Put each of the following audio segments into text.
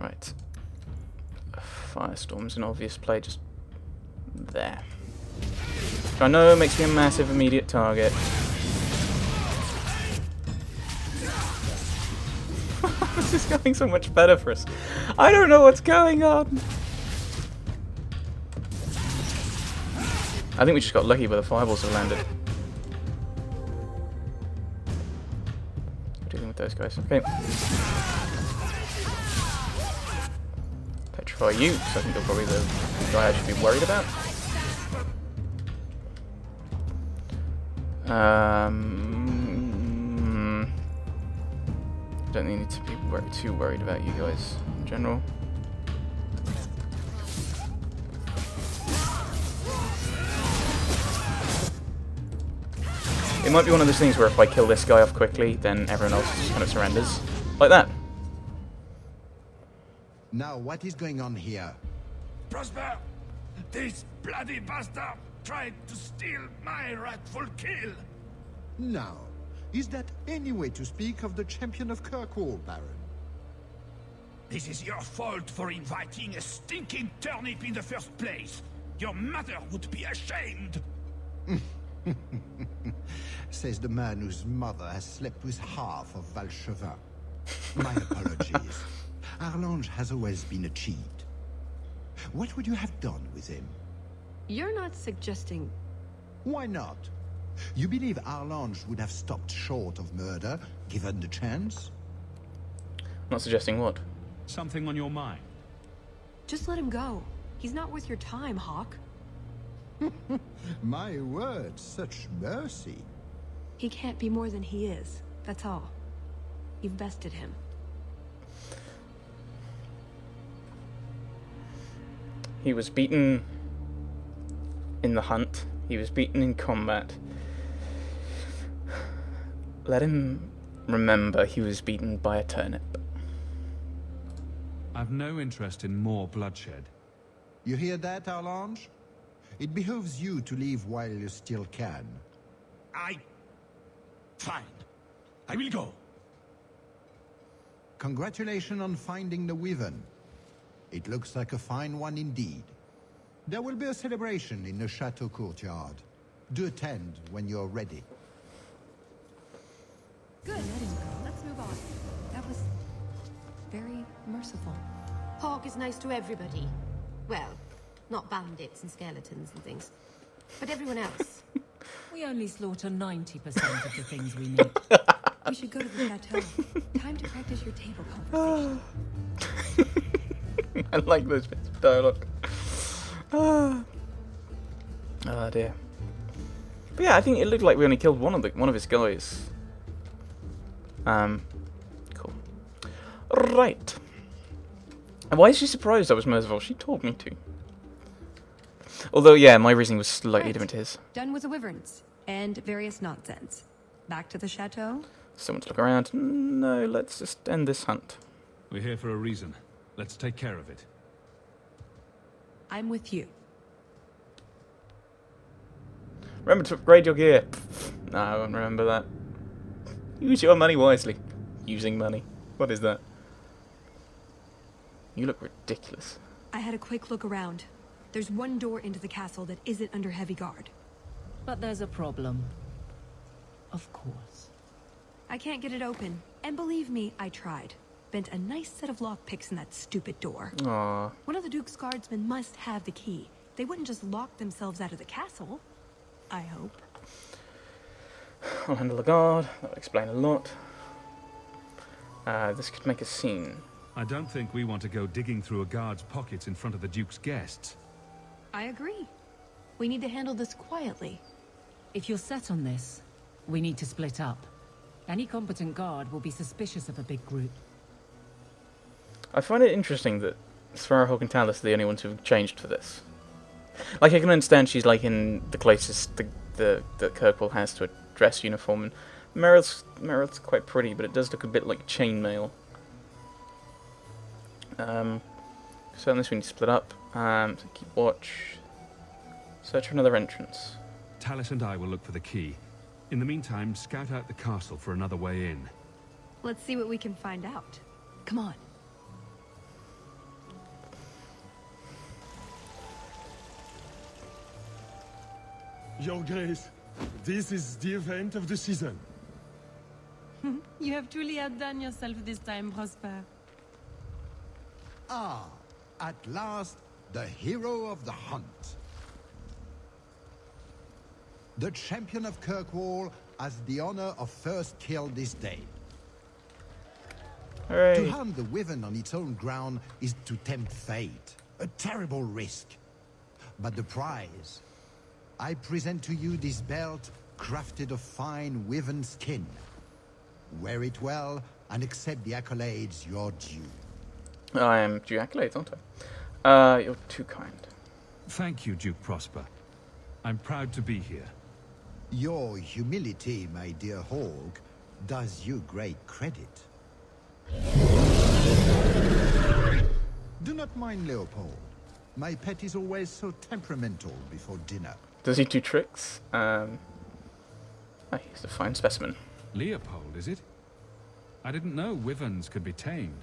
Right. Firestorm's an obvious play, just there. Which I know makes me a massive immediate target. This is going so much better for us. I don't know what's going on. I think we just got lucky where the fireballs have landed. Dealing with those guys. Okay. Petrify you, so I think you're probably the guy I should be worried about. Don't need to be too worried about you guys in general. It might be one of those things where if I kill this guy off quickly, then everyone else just kind of surrenders. Like that. Now, what is going on here? Prosper! This bloody bastard tried to steal my rightful kill! Now, is that any way to speak of the champion of Kirkwall, Baron? This is your fault for inviting a stinking turnip in the first place. Your mother would be ashamed. Says the man whose mother has slept with half of Valchevin. My apologies. Arlange has always been a cheat. What would you have done with him? You're not suggesting... Why not? You believe Arlange would have stopped short of murder, given the chance? Not suggesting what? Something on your mind? Just let him go. He's not worth your time, Hawk. My word, such mercy. He can't be more than he is. That's all. You've bested him. He was beaten in the hunt. He was beaten in combat. Let him remember he was beaten by a turnip. I've no interest in more bloodshed. You hear that, Arlange? It behooves you to leave while you still can. Fine. I will go. Congratulations on finding the Wyvern. It looks like a fine one indeed. There will be a celebration in the chateau courtyard. Do attend when you're ready. Good. Let's move on. That was very merciful. Hawk is nice to everybody. Well, not bandits and skeletons and things, but everyone else. We only slaughter 90% of the things we need. We should go to the chateau. Time to practice your table conversation. I like those bits of dialogue. Oh dear. But yeah, I think it looked like we only killed one of his guys. Cool. Right. And why is she surprised I was merciful? She told me to. Although, yeah, my reasoning was slightly different to his. Done with the wyverns and various nonsense. Back to the chateau? Someone to look around. No, let's just end this hunt. We're here for a reason. Let's take care of it. I'm with you. Remember to upgrade your gear. No, I won't remember that. Use your money wisely. Using money. What is that? You look ridiculous. I had a quick look around. There's one door into the castle that isn't under heavy guard. But there's a problem. Of course. I can't get it open. And believe me, I tried. Bent a nice set of lockpicks in that stupid door. Aww. One of the Duke's guardsmen must have the key. They wouldn't just lock themselves out of the castle. I hope. I'll handle the guard. That'll explain a lot. This could make a scene. I don't think we want to go digging through a guard's pockets in front of the Duke's guests. I agree. We need to handle this quietly. If you're set on this, we need to split up. Any competent guard will be suspicious of a big group. I find it interesting that Sparrowhawk and Talus are the only ones who've changed for this. Like, I can understand she's like in the closest that Kirkwall has to a dress uniform, and Meryl's quite pretty, but it does look a bit like chainmail. So on this we need to split up. So keep watch. Search for another entrance. Talus and I will look for the key. In the meantime, scout out the castle for another way in. Let's see what we can find out. Come on. Your Grace, this is the event of the season. You have truly outdone yourself this time, Prosper. Ah, at last, the hero of the hunt. The champion of Kirkwall has the honor of first kill this day. Hooray. To hunt the wyvern on its own ground is to tempt fate. A terrible risk. But the prize. I present to you this belt crafted of fine wyvern skin. Wear it well and accept the accolades you're due. I am due accolades, aren't I? You're too kind. Thank you, Duke Prosper. I'm proud to be here. Your humility, my dear Hawk, does you great credit. Do not mind Leopold. My pet is always so temperamental before dinner. Does he do tricks? He's a fine specimen. Leopold, is it? I didn't know wyverns could be tamed.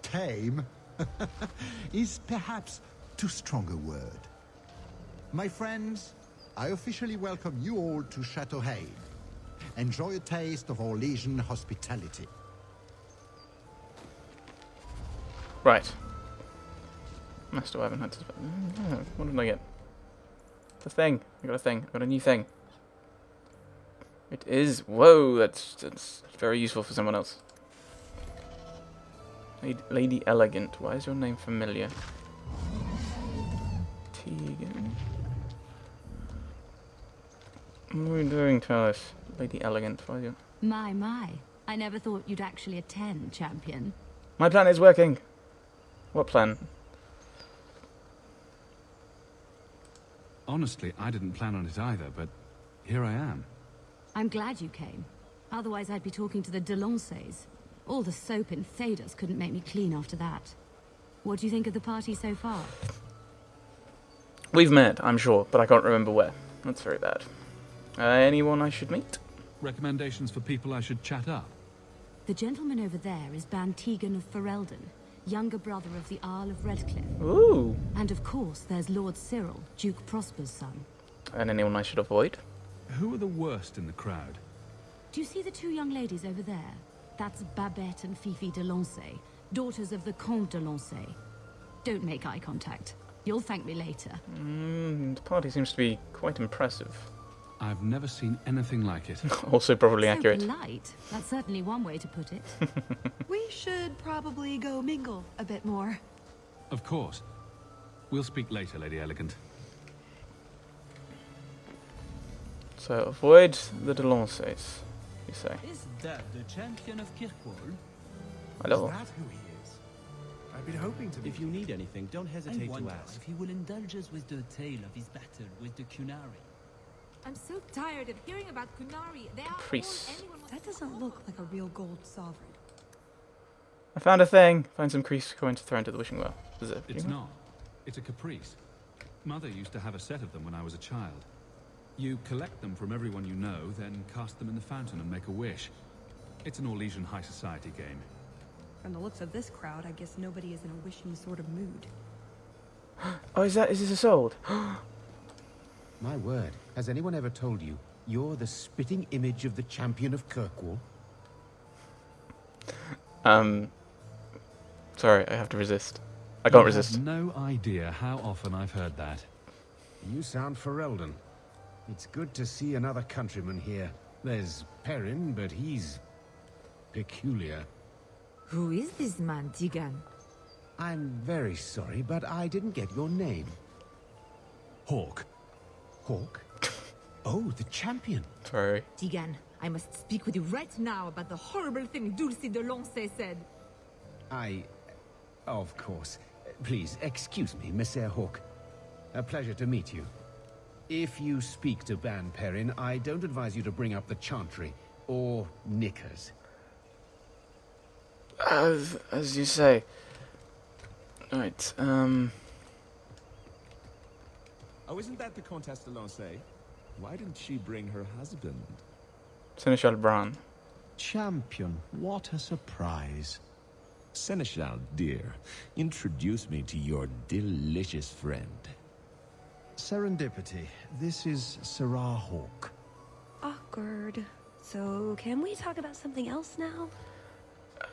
Tame is perhaps too strong a word. My friends, I officially welcome you all to Chateau Hain. Enjoy a taste of our Legion hospitality. Right. Master Weapon Hunters. What did I get? The thing. I got a thing. I got a new thing. It is. Whoa, that's very useful for someone else. Lady Elegant. Why is your name familiar? Tegan. What are we doing, Talis? Lady Elegant. Why are you? My. I never thought you'd actually attend, champion. My plan is working. What plan? Honestly, I didn't plan on it either, but here I am. I'm glad you came. Otherwise, I'd be talking to the Delances. All the soap in Thedas couldn't make me clean after that. What do you think of the party so far? We've met, I'm sure, but I can't remember where. That's very bad. Anyone I should meet? Recommendations for people I should chat up? The gentleman over there is Ban Tegan of Ferelden, younger brother of the Earl of Redcliffe. Ooh. And of course, there's Lord Cyril, Duke Prosper's son. And anyone I should avoid? Who are the worst in the crowd? Do you see the two young ladies over there? That's Babette and Fifi de Lancey, daughters of the Comte de Lancey. Don't make eye contact. You'll thank me later. The party seems to be quite impressive. I've never seen anything like it. Also probably So accurate. polite. That's certainly one way to put it. We should probably go mingle a bit more. Of course. We'll speak later, Lady Elegant. So avoid the Delances, you say. Is that the champion of Kirkwall? Hello. Is that who he is? I've been hoping to. If you need anything, don't I hesitate wonder to ask. If he will indulge us with the tale of his battle with the Kunari. I'm so tired of hearing about Kunari. They are Priests. all anyone wants That to doesn't talk look like a real gold sovereign. I found a thing. Find some crease coins to throw into the wishing well. Is it? It's not. It's a caprice. Mother used to have a set of them when I was a child. You collect them from everyone you know, then cast them in the fountain and make a wish. It's an Orlesian high society game. From the looks of this crowd, I guess nobody is in a wishing sort of mood. Oh, is this a sold? My word, has anyone ever told you you're the spitting image of the champion of Kirkwall? Sorry, I have to resist. I can't You resist. have no idea how often I've heard that. You sound Ferelden. It's good to see another countryman here. There's Perrin, but he's peculiar. Who is this man, Tegan? I'm very sorry, but I didn't get your name. Hawk. Hawk? Oh, the champion. Sorry. Tegan, I must speak with you right now about the horrible thing Dulce de Lancey said. Of course. Please, excuse me, Monsieur Hawk. A pleasure to meet you. If you speak to Ban Perrin, I don't advise you to bring up the Chantry, or knickers. As you say. Right, Oh, isn't that the Comtesse de Lancey? Why didn't she bring her husband? Seneschal Bran. Champion, what a surprise. Seneschal, dear, introduce me to your delicious friend. Serendipity. This is Sarah Hawke. Awkward. So, can we talk about something else now?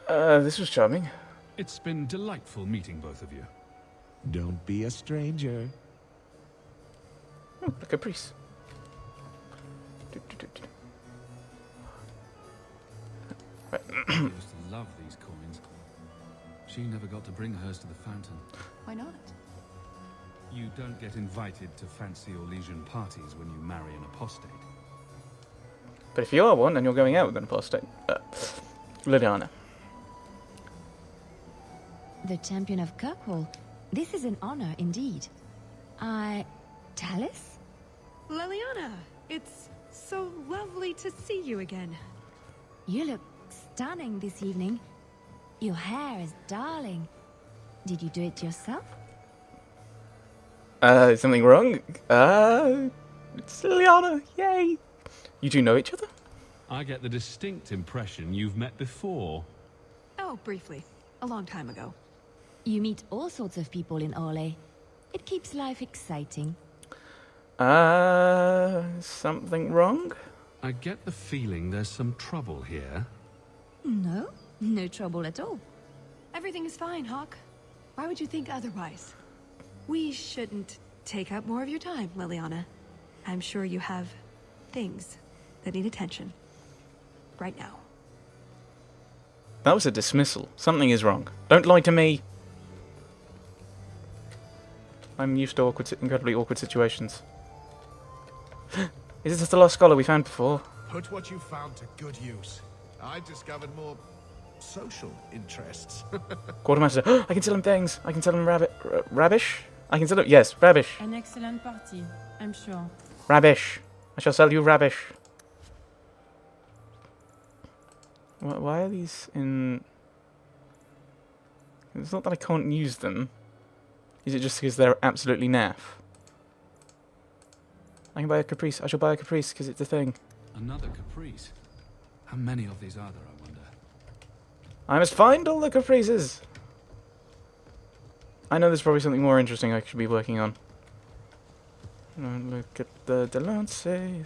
This was charming. It's been delightful meeting both of you. Don't be a stranger. Oh, a caprice. Right. I used to love these coins. She never got to bring hers to the fountain. Why not? You don't get invited to fancy or Legion parties when you marry an apostate. But if you are one and you're going out with an apostate, Liliana. The champion of Kirkwall. This is an honor indeed. Talus? Liliana, it's so lovely to see you again. You look stunning this evening. Your hair is darling. Did you do it yourself? Is something wrong? It's Liliana, yay! You two know each other? I get the distinct impression you've met before. Oh, briefly. A long time ago. You meet all sorts of people in Orlais. It keeps life exciting. Something wrong? I get the feeling there's some trouble here. No, no trouble at all. Everything is fine, Hawk. Why would you think otherwise? We shouldn't take up more of your time, Liliana. I'm sure you have things that need attention. Right now. That was a dismissal. Something is wrong. Don't lie to me. I'm used to incredibly awkward situations. Is this the lost scholar we found before? Put what you found to good use. I discovered more social interests. Quartermaster. I can tell him things. I can tell him rubbish. I can tell him... Yes, rubbish. An excellent party, I'm sure. Rubbish. I shall sell you rubbish. Why are these in... It's not that I can't use them. Is it just because they're absolutely naff? I can buy a caprice. I shall buy a caprice because it's a thing. Another caprice? How many of these are there, I wonder? I must find all the caprices. I know there's probably something more interesting I should be working on. Look at the Delances.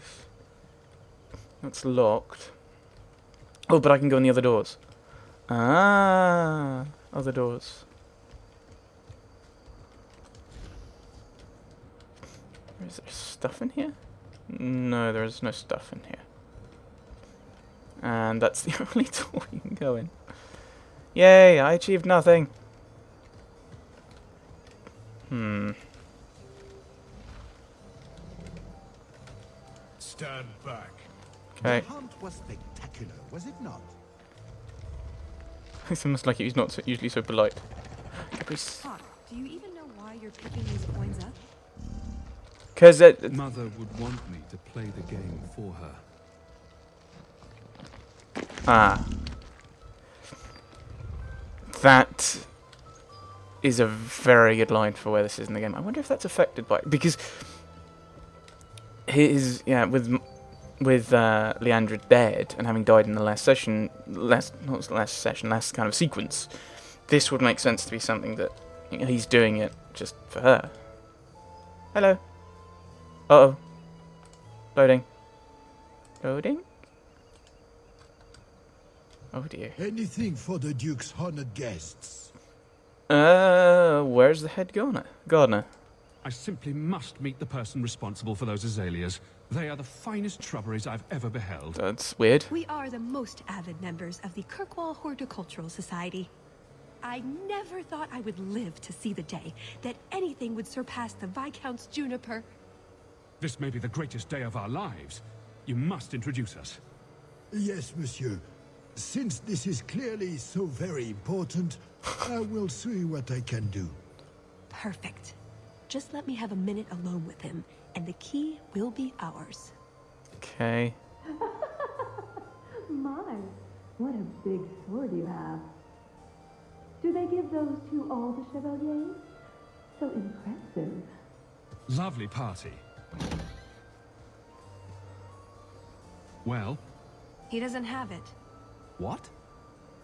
That's locked. Oh, but I can go in the other doors. Ah, other doors. Is there stuff in here? No, there is no stuff in here. And that's the only door you can go in. Yay, I achieved nothing. Stand back. Okay. The hunt was spectacular, was it not? It's almost like he's not usually so polite. Caprice. Hawk, do you even know why you're picking these coins up? Because Mother would want me to play the game for her. Ah. That is a very good line for where this is in the game. I wonder if that's affected by... Because with Leandra dead and having died in the last session, last kind of sequence, this would make sense to be something that he's doing it just for her. Hello. Uh-oh. Loading. Loading? Oh dear. Anything for the Duke's honored guests. Where's the head gardener? I simply must meet the person responsible for those azaleas. They are the finest shrubberies I've ever beheld. That's weird. We are the most avid members of the Kirkwall Horticultural Society. I never thought I would live to see the day that anything would surpass the Viscount's juniper. This may be the greatest day of our lives. You must introduce us. Yes, monsieur. Since this is clearly so very important, I will see what I can do. Perfect. Just let me have a minute alone with him, and the key will be ours. Okay. My, what a big sword you have. Do they give those to all the chevaliers? So impressive. Lovely party. Well? He doesn't have it. What?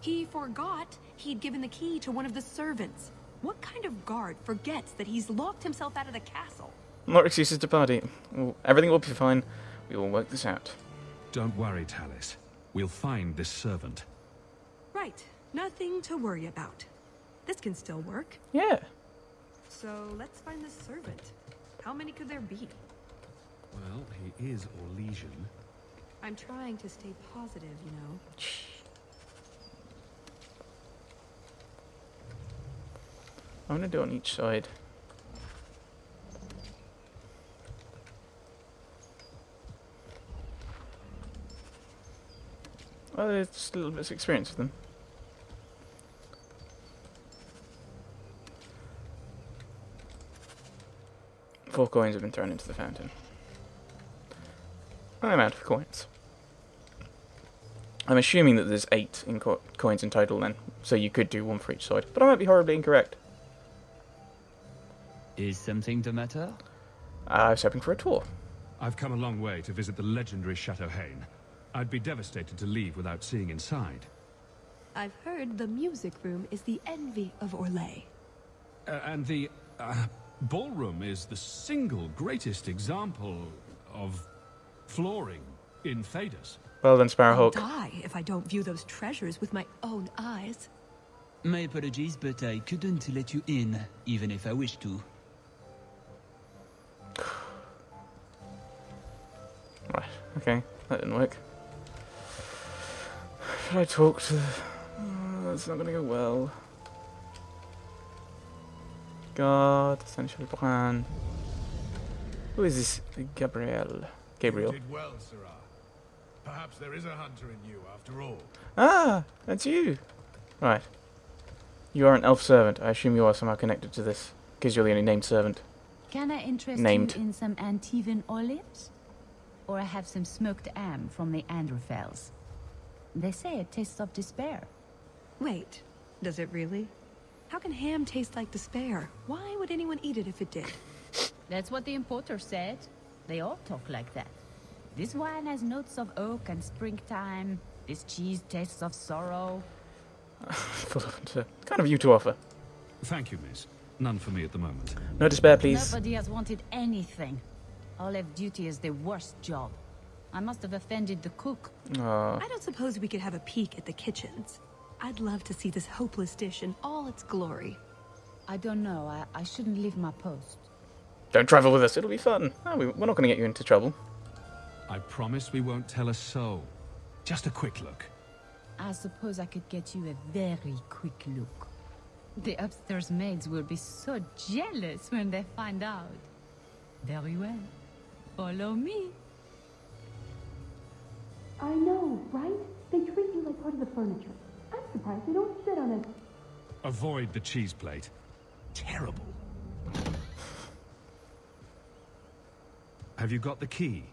He forgot he'd given the key to one of the servants. What kind of guard forgets that he's locked himself out of the castle? More excuses to party. Everything will be fine. We will work this out. Don't worry, Talis. We'll find this servant. Right. Nothing to worry about. This can still work. Yeah. So let's find the servant. How many could there be? Well, he is Orlesian. I'm trying to stay positive, you know. I'm gonna do it on each side. Well, there's just a little bit of experience with them. Four coins have been thrown into the fountain. I'm out of coins. I'm assuming that there's 8 in coins in total then, so you could do one for each side, but I might be horribly incorrect. Is something the matter? I was hoping for a tour. I've come a long way to visit the legendary Chateau Haine. I'd be devastated to leave without seeing inside. I've heard the music room is the envy of Orlais. And the ballroom is the single greatest example of flooring in Thedas. Well then, Sparrowhawk. I'll die if I don't view those treasures with my own eyes. My apologies, but I couldn't let you in, even if I wished to. Right, okay, that didn't work. Should I talk to... that's not gonna go well. God, essentially plan. Who is this? Gabriel. You did well, Sirrah. Perhaps there is a hunter in you after all. Ah, that's you. Right. You are an elf servant. I assume you are somehow connected to this, because you're the only named servant. Can I interest Named. you in some Antivan olives? Or I have some smoked ham from the Androfels. They say it tastes of despair. Wait, does it really? How can ham taste like despair? Why would anyone eat it if it did? That's what the importer said. They all talk like that. This wine has notes of oak and springtime. This cheese tastes of sorrow. Full of kind of you to offer. Thank you, miss. None for me at the moment. No despair, please. Nobody has wanted anything. Olive duty is the worst job. I must have offended the cook. I don't suppose we could have a peek at the kitchens. I'd love to see this hopeless dish in all its glory. I don't know. I shouldn't leave my post. Don't travel with us. It'll be fun. Oh, we're not going to get you into trouble. I promise we won't tell a soul. Just a quick look. I suppose I could get you a very quick look. The upstairs maids will be so jealous when they find out. Very well. Follow me. I know, right? They treat you like part of the furniture. I'm surprised they don't sit on it. Avoid the cheese plate. Terrible. Have you got the key?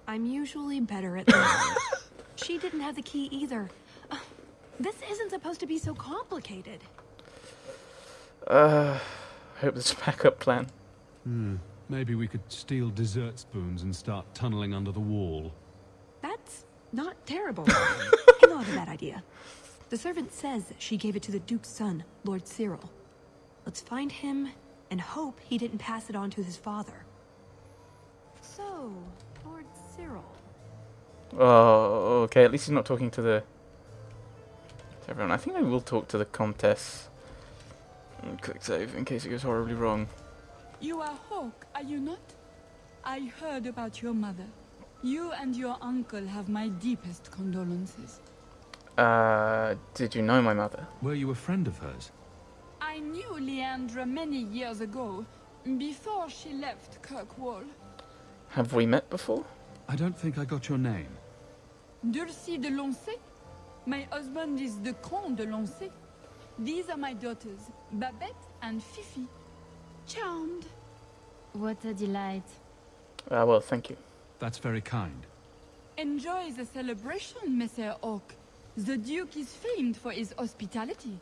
I'm usually better at that. She didn't have the key either. This isn't supposed to be so complicated. Hope there's a backup plan. Maybe we could steal dessert spoons and start tunneling under the wall. That's not terrible. I thought of that idea. The servant says she gave it to the Duke's son, Lord Cyril. Let's find him and hope he didn't pass it on to his father. So, Lord Cyril. Oh, okay. At least he's not talking to everyone. I think I will talk to the Comtesse. Click save in case it goes horribly wrong. You are Hawk, are you not? I heard about your mother. You and your uncle have my deepest condolences. Did you know my mother? Were you a friend of hers? I knew Leandra many years ago, before she left Kirkwall. Have we met before? I don't think I got your name. Dulcie de Lancey. My husband is the Comte de Lancey. These are my daughters, Babette and Fifi. Charmed. What a delight. Well, thank you. That's very kind. Enjoy the celebration, Monsieur Hawk. The Duke is famed for his hospitality.